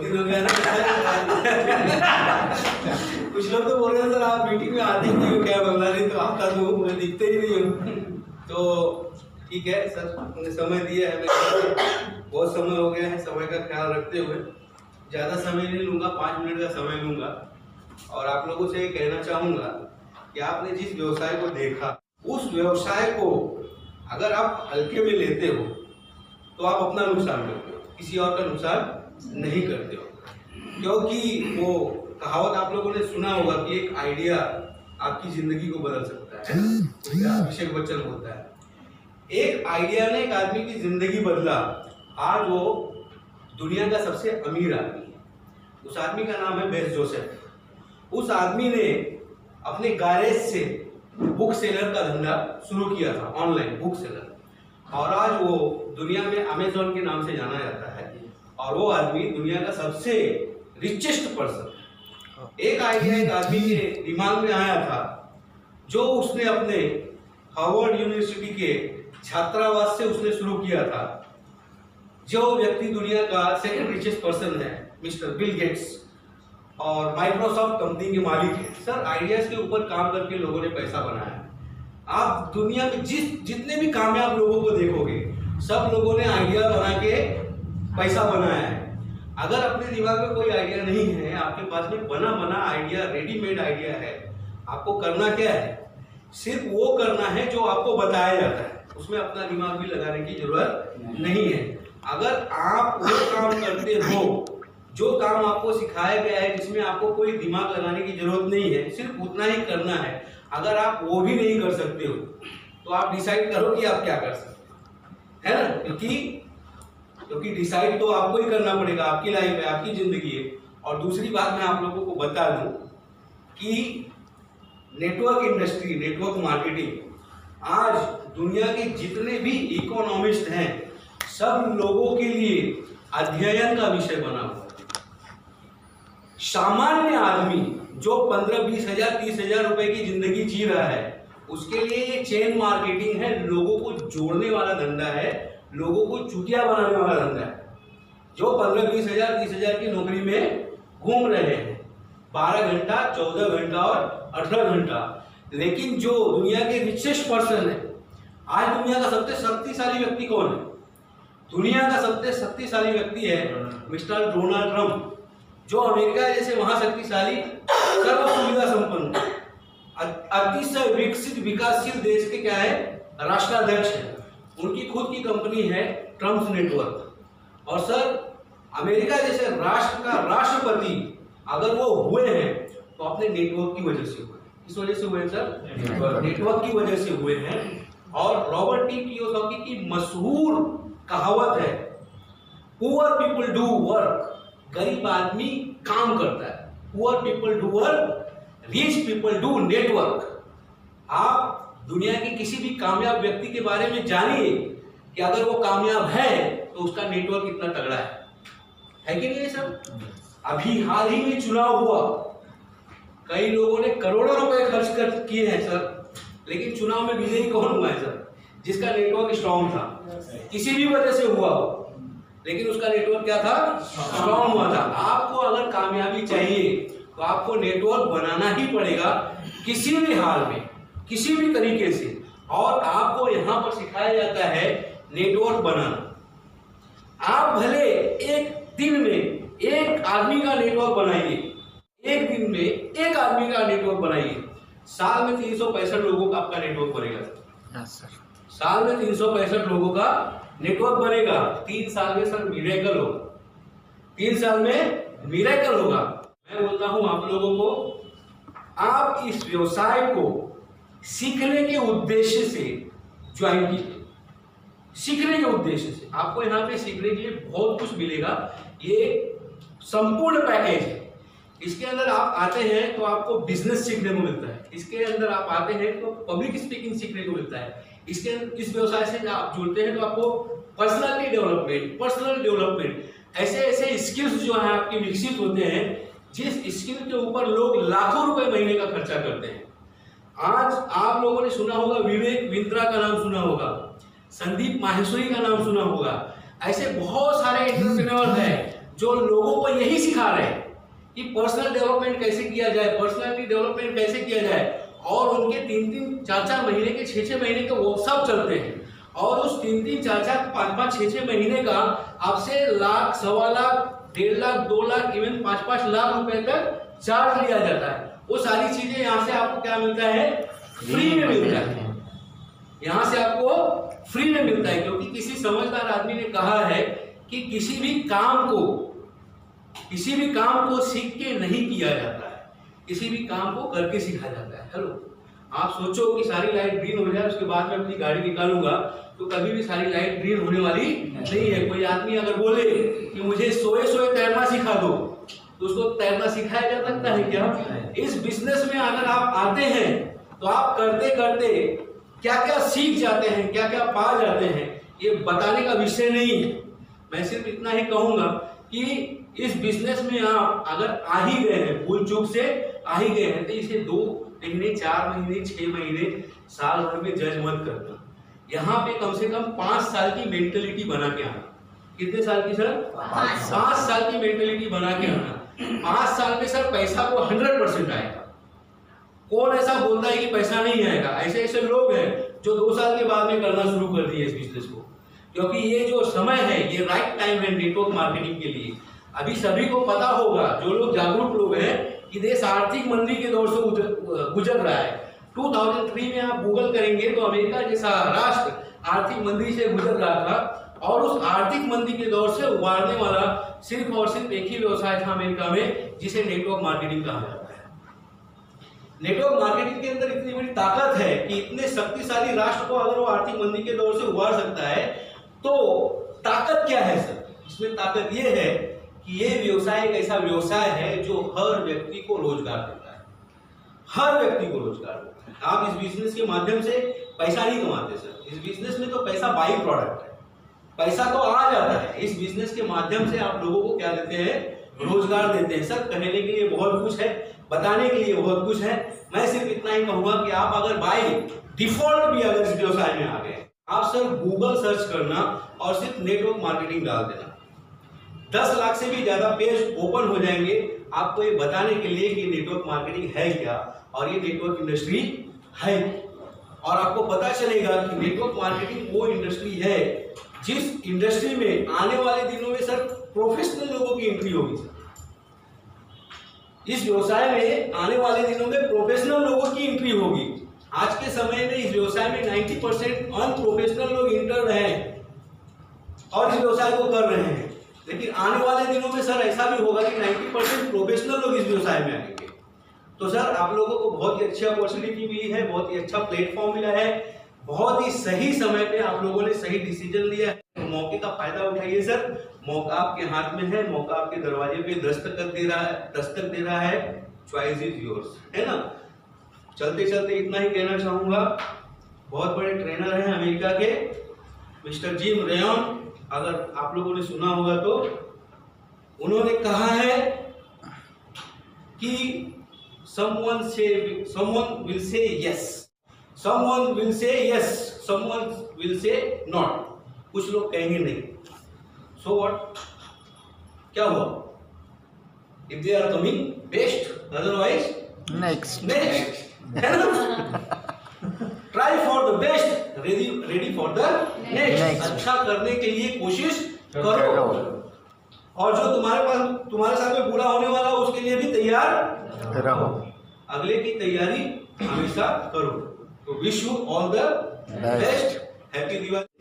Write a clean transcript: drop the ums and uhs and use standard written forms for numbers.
दिन हो गया ना। कुछ लोग तो बोल रहे हैं सर आप मीटिंग में आते ही नहीं हो क्या, बंगला नहीं तो आता तो हूँ, मैं दिखते ही नहीं हूँ। तो ठीक है सर, उन्होंने समय दिया है, मैं बहुत समय हो गया है, समय का ख्याल रखते हुए ज़्यादा समय नहीं लूँगा, 5 मिनट का समय लूँगा और आप लोगों से ये कहना चाहूँगा कि आपने जिस व्यवसाय को देखा उस व्यवसाय को अगर आप हल्के में लेते हो तो आप अपना नुकसान करते हो, किसी और का नुकसान नहीं करते हो। क्योंकि वो कहावत आप लोगों ने सुना होगा कि एक आइडिया आपकी जिंदगी को बदल सकता है, अभिषेक बच्चन बोलता है। एक आइडिया ने एक आदमी की जिंदगी बदला, आज वो दुनिया का सबसे अमीर आदमी है। उस आदमी का नाम है बेज़ोस। उस आदमी ने अपने गैरेज से बुक सेलर का धंधा शुरू किया था, ऑनलाइन बुक सेलर, और आज वो दुनिया में अमेज़न के नाम से जाना जाता है और वो आदमी दुनिया का सबसे रिचेस्ट पर्सन। एक आइडिया एक आदमी के दिमाग में आया था जो उसने अपने हार्वर्ड यूनिवर्सिटी के छात्रावास से उसने शुरू किया था। जो व्यक्ति दुनिया का सेकंड रिचेस्ट पर्सन है, मिस्टर बिल गेट्स, और माइक्रोसॉफ्ट कंपनी के मालिक है। सर आइडियाज के ऊपर काम करके लोगों ने पैसा बनाया। आप दुनिया में जितने भी कामयाब लोगों को देखोगे सब लोगों ने आइडिया बना के पैसा बनाया है। अगर अपने दिमाग में कोई आइडिया नहीं है, आपके पास में बना आइडिया, रेडीमेड आइडिया है, आपको करना क्या है? सिर्फ वो करना है जो आपको बताया जाता है, उसमें अपना दिमाग भी लगाने की जरूरत नहीं है। अगर आप वो काम करते हो जो काम आपको सिखाया गया है, जिसमें आपको कोई दिमाग लगाने की जरूरत नहीं है, सिर्फ उतना ही करना है। अगर आप वो भी नहीं कर सकते हो तो आप डिसाइड करो कि आप क्या कर सकते हैं, है ना? क्योंकि डिसाइड तो आपको ही करना पड़ेगा, आपकी लाइफ है, आपकी जिंदगी है। और दूसरी बात मैं आप लोगों को बता दूं कि नेटवर्क इंडस्ट्री, नेटवर्क मार्केटिंग आज दुनिया के जितने भी इकोनॉमिस्ट हैं सब लोगों के लिए अध्ययन का विषय बना हुआ है। सामान्य आदमी जो 15-20 हजार 30 हजार रुपए की जिंदगी जी रहा है, उसके लिए ये चेन मार्केटिंग है, लोगों को जोड़ने वाला धंधा है, लोगों को चूतिया बनाने वाला धंधा है। जो 15-20 हजार 30 हजार की नौकरी में घूम रहे हैं 12 घंटा 14 घंटा और 18 घंटा, लेकिन जो दुनिया के रिचेस्ट पर्सन है, आज दुनिया का सबसे शक्तिशाली व्यक्ति कौन है? दुनिया का सबसे शक्तिशाली व्यक्ति है मिस्टर डोनाल्ड ट्रंप, जो अमेरिका जैसे महाशक्तिशाली सर्व सुविधा संपन्न अतिशय विकसित विकासशील देश के क्या है राष्ट्राध्यक्ष है। उनकी खुद की कंपनी है ट्रम्प्स नेटवर्क। और सर अमेरिका जैसे राष्ट्र का राष्ट्रपति अगर वो हुए हैं तो अपने नेटवर्क की वजह से हुए। किस वजह से हुए सर? नेटवर्क की वजह से हुए हैं। और रॉबर्ट टी कियोसाकी की मशहूर कहावत है, पुअर पीपल डू वर्क, गरीब आदमी काम करता है। Poor people do work, rich people do network. आप दुनिया के किसी भी कामयाब व्यक्ति के बारे में जानिए कि अगर वो कामयाब है तो उसका नेटवर्क कितना तगड़ा है कि नहीं सर? अभी हाल ही में चुनाव हुआ, कई लोगों ने करोड़ों रुपए खर्च किए हैं सर, लेकिन चुनाव में विजयी कौन हुआ है सर? जिसका नेटवर्क स्ट्रॉन्ग था, किसी भी वजह से हुआ हो, लेकिन उसका नेटवर्क क्या था? स्ट्रॉन्ग हुआ था। आपको अगर कामयाबी चाहिए तो आपको नेटवर्क बनाना ही पड़ेगा, किसी भी हाल में, किसी भी तरीके से। और आपको यहाँ पर सिखाया जाता है नेटवर्क बनाना। आप भले एक दिन में एक आदमी का नेटवर्क बनाइए, एक दिन में एक आदमी का नेटवर्क बनाइए, साल में 365 लोगों का आपका नेटवर्क बनेगा सर। साल में 365 लोगों का नेटवर्क बनेगा। 3 साल में सर मिरेकल होगा, 3 साल में मिरेकल होगा। मैं बोलता हूं आप लोगों को, आप इस व्यवसाय को सीखने के उद्देश्य से ज्वाइन कीजिए। सीखने के उद्देश्य से आपको यहाँ पे सीखने के लिए बहुत कुछ मिलेगा। ये संपूर्ण पैकेज है। इसके अंदर आप आते हैं तो आपको बिजनेस सीखने को मिलता है, इसके अंदर आप आते हैं तो पब्लिक स्पीकिंग सीखने को मिलता है, इस व्यवसाय से आप जुड़ते हैं तो आपको पर्सनालिटी डेवलपमेंट, पर्सनल डेवलपमेंट, ऐसे स्किल्स जो है आपके विकसित होते हैं, जिस स्किल के ऊपर लोग लाखों रुपए महीने का खर्चा करते हैं। आज आप लोगों ने सुना होगा, विवेक बिंद्रा का नाम सुना होगा, संदीप माहेश्वरी का नाम सुना होगा। ऐसे बहुत सारे एंटरप्रेन्योर हैं जो लोगों को यही सिखा रहे हैं कि पर्सनल डेवलपमेंट कैसे किया जाए, पर्सनैलिटी डेवलपमेंट कैसे किया जाए। और उनके 3-3, 4-4 महीने के, 6-6 महीने के वर्कशॉप चलते हैं और उस 3-3, 4-4, 5-5, 6-6 महीने का आपसे लाख, 1.25 लाख, 1.5 लाख, 2 लाख, इवन 5-5 लाख रुपए तक चार्ज लिया जाता है। वो सारी चीजें यहाँ से आपको क्या मिलता है? फ्री में मिलता है। यहाँ से आपको फ्री में मिलता है, क्योंकि किसी समझदार आदमी ने कहा है कि किसी भी काम को सीख के नहीं किया जाता है, किसी भी काम को करके सीखा जाता है। हेलो, आप सोचो कि सारी लाइट ग्रीन हो जाए, उसके बाद मैं अपनी गाड़ी निकालूंगा, तो कभी भी सारी लाइट ग्रीन होने वाली नहीं है। कोई आदमी अगर बोले कि मुझे सोए तैरना सिखा दो, तो उसको तैरना सिखाया जा सकता है क्या? इस बिजनेस में अगर आप आते हैं तो आप करते करते क्या क्या सीख जाते हैं, क्या क्या पा जाते हैं, ये बताने का विषय नहीं है। मैं सिर्फ इतना ही कहूंगा कि इस बिजनेस में आप अगर आ ही गए हैं, भूल चूक से आ ही गए हैं, तो इसे 2 महीने, 4 महीने, 6 महीने, साल भर में जज मत करना। यहाँ पे कम से कम 5 साल की मेंटेलिटी बना के आना। कितने साल की सर? 5 साल की मेंटेलिटी बना के आना। 5 साल में सर पैसा को 100% आएगा। कौन ऐसा बोलता है कि पैसा नहीं आएगा? ऐसे ऐसे लोग हैं जो 2 साल के बाद में करना शुरू कर दिए इस बिजनेस को, क्योंकि ये जो समय है ये राइट टाइम है नेटवर्क मार्केटिंग के लिए। अभी सभी को पता होगा, जो लोग जागरूक लोग हैं, कि देश आर्थिक मंदी के दौर से गुजर रहा है। 2003 में आप गूगल करेंगे तो अमेरिका जैसा राष्ट्र आर्थिक मंदी से गुजर रहा था, और उस आर्थिक मंदी के दौर से उबारने वाला सिर्फ और सिर्फ एक ही व्यवसाय था अमेरिका में, जिसे नेटवर्क मार्केटिंग कहा जाता है। नेटवर्क मार्केटिंग के अंदर इतनी बड़ी ताकत है कि इतने शक्तिशाली राष्ट्र को अगर वो आर्थिक मंदी के दौर से उबार सकता है, तो ताकत क्या है सर? इसमें ताकत ये है कि ये व्यवसाय एक ऐसा व्यवसाय है जो हर व्यक्ति को रोजगार देता है, हर व्यक्ति को रोजगार देता है। आप इस बिजनेस के माध्यम से पैसा नहीं कमाते सर, इस बिजनेस में तो पैसा बाई प्रोडक्ट है, पैसा तो आ जाता है। इस बिजनेस के माध्यम से आप लोगों को क्या देते हैं? रोजगार देते हैं। सर कहने के लिए बहुत कुछ है, बताने के लिए बहुत कुछ है। मैं सिर्फ इतना ही कहूंगा कि आप अगर बाय डिफॉल्ट भी अगर इस व्यवसाय में आ गए, आप सर गूगल सर्च करना और सिर्फ नेटवर्क मार्केटिंग डाल देना, 10 लाख से भी ज्यादा पेज ओपन हो जाएंगे आपको ये बताने के लिए कि नेटवर्क मार्केटिंग है क्या और ये नेटवर्क इंडस्ट्री है। और आपको पता चलेगा कि नेटवर्क मार्केटिंग वो इंडस्ट्री है जिस इंडस्ट्री में आने वाले दिनों में सर प्रोफेशनल लोगों की एंट्री होगी। सर इस व्यवसाय में आने वाले दिनों में प्रोफेशनल लोगों की एंट्री होगी। आज के समय में इस व्यवसाय में 90% अनप्रोफेशनल लोग इंटर हैं और इस व्यवसाय को कर रहे हैं, लेकिन आने वाले दिनों में सर ऐसा भी होगा कि 90% प्रोफेशनल लोग इस व्यवसाय में आएंगे। तो सर आप लोगों को बहुत ही अच्छी अपॉर्चुनिटी मिली है, बहुत ही अच्छा प्लेटफॉर्म मिला है, बहुत ही सही समय पे आप लोगों ने सही डिसीजन लिया है। तो मौके का फायदा उठाइए सर, मौका आपके हाथ में है, मौका आपके दरवाजे पे दस्तक दे रहा है। चॉइस इज योर्स, है ना। चलते चलते इतना ही कहना चाहूंगा, बहुत बड़े ट्रेनर हैं अमेरिका के मिस्टर जिम रेयन, अगर आप लोगों ने सुना होगा तो उन्होंने कहा है कि someone will say yes, someone will say yes, someone will say not, कुछ लोग कहेंगे नहीं। So what? क्या हुआ? If they are coming, best, otherwise next, है ना? Try for the best, ready for the next। अच्छा करने के लिए कोशिश करो, और जो तुम्हारे साथ में बुरा होने वाला उसके लिए भी तैयार रहो, अगले की तैयारी हमेशा करो। तो wish you all the best, happy Diwali.